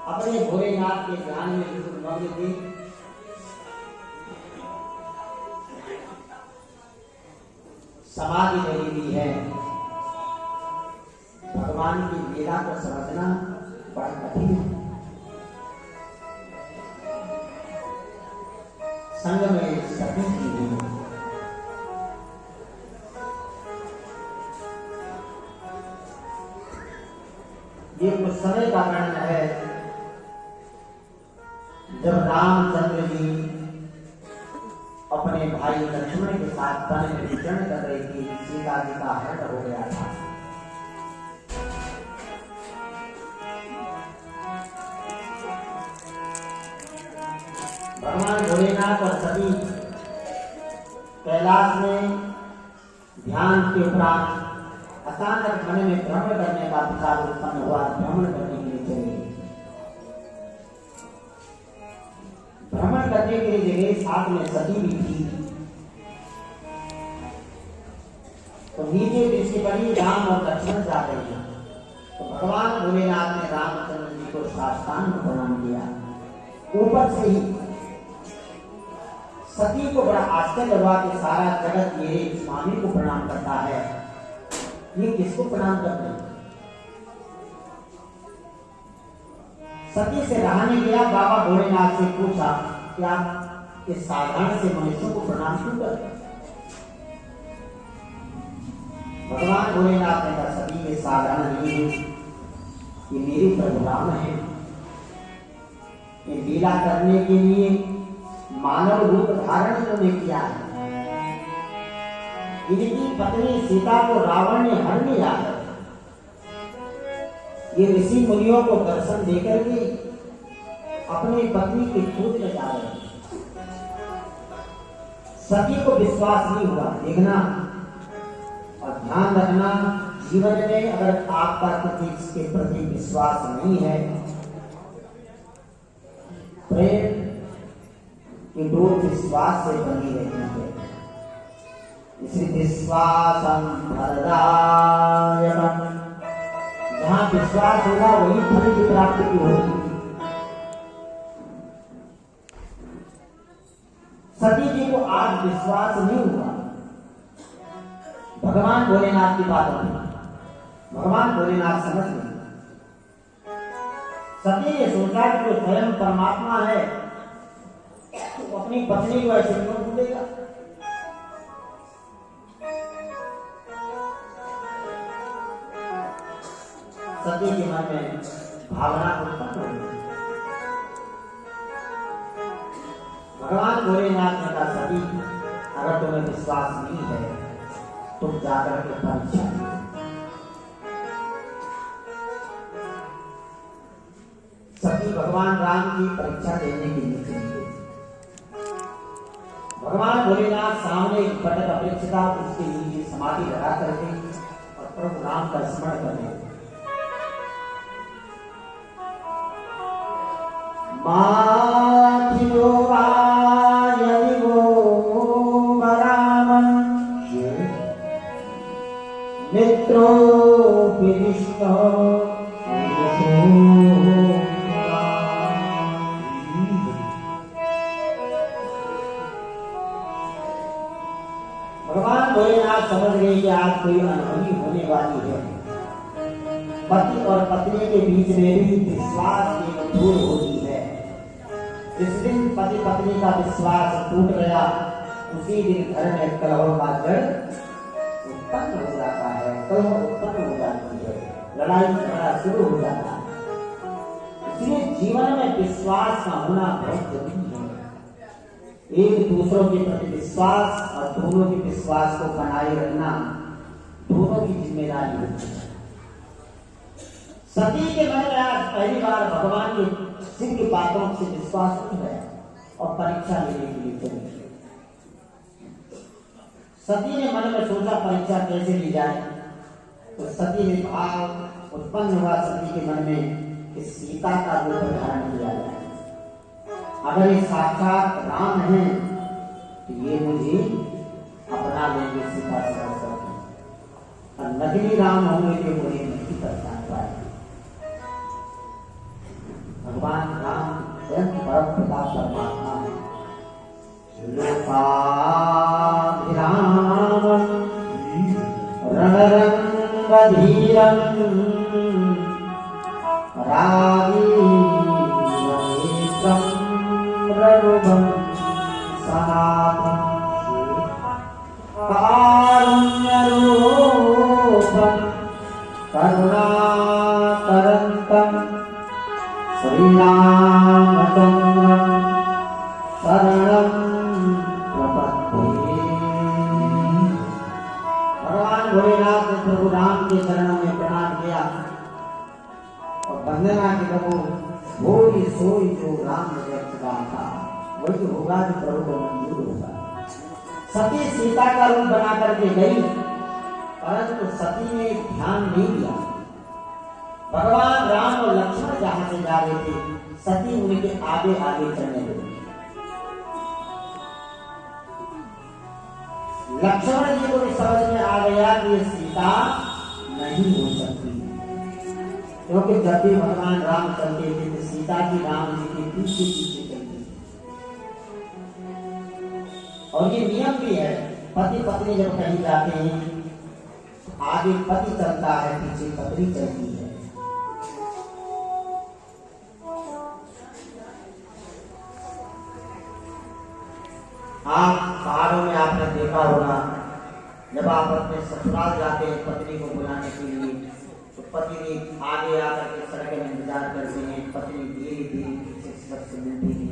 अपने भोलेनाथ के ध्यान में मग्न थी। समाधि लगी हुई है। भगवान की लीला को समझना बड़ा कठिन है। संग में सती की हुई, ये कुछ समय का वर्णन है जब रामचंद्र जी अपने भाई लक्ष्मण के साथ वन में विचरण कर रही थी। सीता जी का हरण हो गया था। भगवान भोलेनाथ और सती कैलाश में ध्यान के उपरांत अचानक मन में भ्रमण करने का विचार उत्पन्न हुआ। भ्रमण करने के लिए चले। भ्रमण करने के लिए जगह साथ में सती भी थी। तो नीचे दृष्टि पड़ी, राम और लक्ष्मण जा रहे हैं। तो भगवान भोलेनाथ ने रामचंद्र जी को साष्टांग प्रणाम किया। ऊपर से ही सती को बड़ा आश्चर्य हुआ कि सारा जगत मेरे स्वामी को प्रणाम करता है, ये किसको प्रणाम करते हैं? सती से रहने गया, बाबा भोलेनाथ से पूछा क्या इस साधारण से मनुष्यों को प्रणाम क्यों करते हैं? भगवान भोलेनाथ ने कहा सती ये साधारण नहीं है, ये मेरे प्रभु राम है। ये लीला करने के लिए मानव रूप धारण उन्होंने किया है। इनकी पत्नी सीता को रावण ने हर लिया है। ये ऋषि मुनियों को दर्शन देकर के अपनी पत्नी की खोज में जा रहे हैं। सती को विश्वास नहीं हुआ। देखना और ध्यान रखना, जीवन में अगर आपका किसी के प्रति विश्वास नहीं है, प्रेम की डोर विश्वास से बनी रहती है। इसलिए विश्वासम फलदायकम, जहां विश्वास होगा वही फल की प्राप्ति की होगी। सती जी को आज विश्वास नहीं हुआ भगवान भोलेनाथ की बातों में। भगवान भोलेनाथ समझ गए। सती ने सोचा कि जो स्वयं परमात्मा है तो अपनी पत्नी को ऐसे क्यों भूलेगा? सती के मन में भावना उत्पन्न हुई। भगवान भोलेनाथ ने कहा सती अगर तुम्हें विश्वास नहीं है तुम जाकर के परीक्षा दो। सती भगवान राम की परीक्षा देने के लिए चली गई। भगवान भोलेनाथ सामने एक बटक वृक्ष था, उसके नीचे समाधि लगा करके और प्रभु राम का स्मरण करने। माथिलो आयदिवो रामं मित्रो विष्णु भगवान भोलेनाथ समझ गए कि आज कोई अनहोनी होने वाली है। पति और पत्नी के बीच में भी विश्वास की दूर होती है। जिस दिन पति पत्नी का विश्वास टूट गया उसी दिन घर में कलह का जड़ उत्पन्न हो जाता है। कलह उत्पन्न हो जाती है, लड़ाई झगड़ा शुरू हो जाता है। इसलिए जीवन में विश्वास का होना बहुत जरूरी है। एक दूसरों के प्रति विश्वास और दोनों के विश्वास को बनाए रखना दोनों की जिम्मेदारी होती है। सती के मन में आज पहली बार भगवान के सिंह की बातों से विश्वास उठ गया और परीक्षा लेने के लिए चली। सती ने मन में सोचा परीक्षा कैसे ली जाए। तो सती ने भाव उत्पन्न हुआ सती के मन में कि सीता का रूप धारण किया जाए। अगर ये साक्षात राम है तो ये मुझे अपना लेंगे सीता सरस्वती, और नकली राम होंगे तो मुझे नहीं पहचान पाए। भगवान राम स्वयं परम पिता परमात्मा है। लोकाभिरामं रणरंगधीरं राजीवनेत्रं रघुवंशनाथं कारुण्यरूपं करुणाकरन्तं श्रीरामचन्द्रं शरणं प्रपद्ये। भगवान भोलेनाथ ने प्रभु राम के चरणों में प्रणाम किया और वंदना की प्रभु वही सोई जो राम ने व्यक्त कहा था वही होगा जो प्रभु को मंजूर होगा। सती सीता का रूप बना करके गई, परंतु सती ने ध्यान नहीं दिया। भगवान राम और लक्ष्मण जहां से जा रहे थे, सती उनके आगे आगे चलने लगी। लक्ष्मण जी को भी समझ में आ गया कि ये सीता नहीं हो सकती, क्योंकि जब भी भगवान राम चलते थे तो सीता जी राम जी के पीछे पीछे चलती थी। और ये नियम भी है, पति पत्नी जब कहीं जाते हैं आगे पति चलता है, पीछे पत्नी चलती है। आप पहाड़ों में आपने देखा होगा, जब आप अपने ससुराल जाते हैं पत्नी को बुलाने के लिए, तो पति ने आगे आकर के सड़क में इंतजार करते हैं, पत्नी धीरे धीरे पीछे सबसे मिलती